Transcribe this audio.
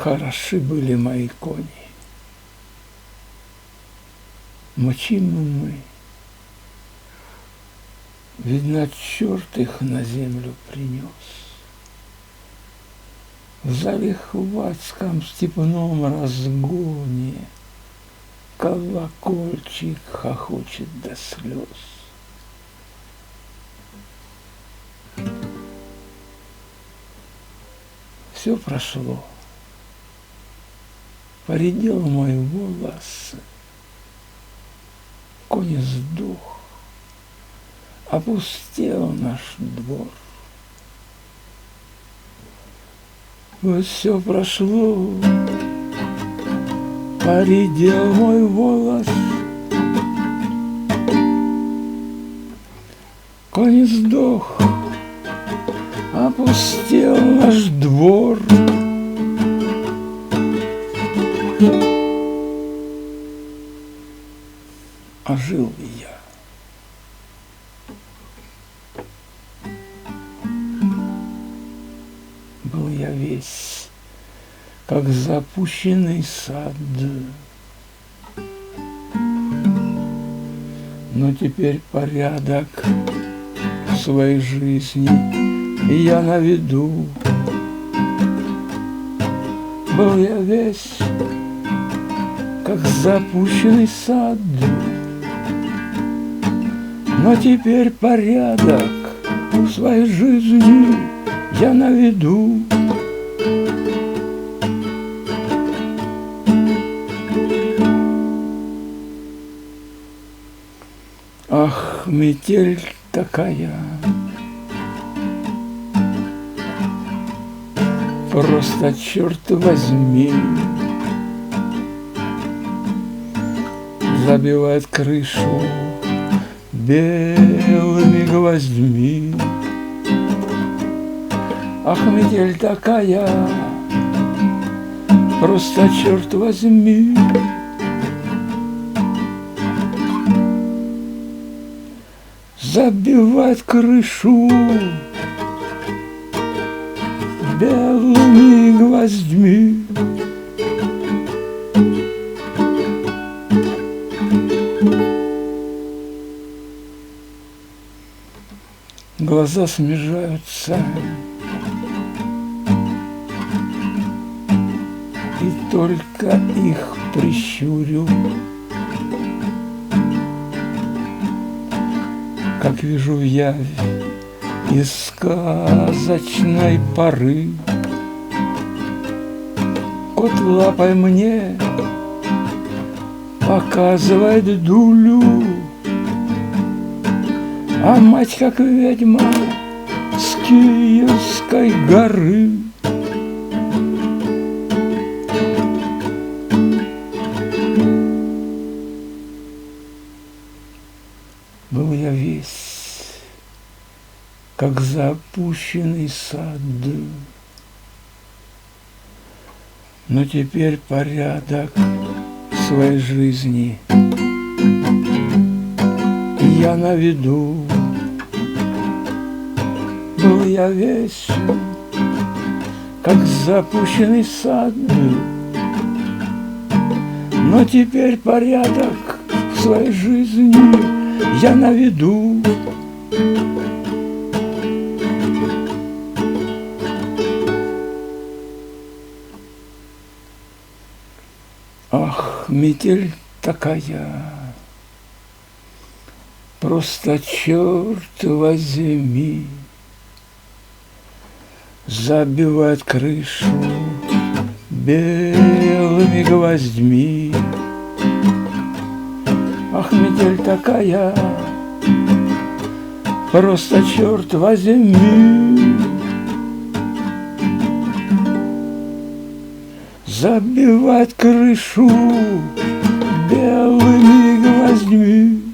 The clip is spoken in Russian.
Хороши были мои кони. Мочимы мы. Видно, черт их на землю принес. В залихватском степном разгоне колокольчик хохочет до слез. Все прошло. Поредел мой волос, конь сдох, опустел наш двор. Все прошло, поредел мой волос, конь сдох, опустел наш двор. А жил я. Был я весь, как запущенный сад. Но теперь порядок в своей жизни я наведу. Был я весь, как запущенный сад. Но теперь порядок в своей жизни я наведу. Ах, метель такая, просто черт возьми, забивает крышу белыми гвоздьми. Ах, метель такая, просто черт возьми. Забивает крышу белыми гвоздьми. Глаза смежаются, и только их прищурю, как вижу явь из сказочной поры. Кот лапой мне показывает дулю, а мать, как ведьма с Киевской горы. Был я весь, как запущенный сад, но теперь порядок в своей жизни я наведу. Был я весь, как запущенный сад, но теперь порядок в своей жизни я наведу. Ах, метель такая, просто черт возьми, забивает крышу белыми гвоздьми. Ах, метель такая, просто черт возьми, забивает крышу белыми гвоздьми.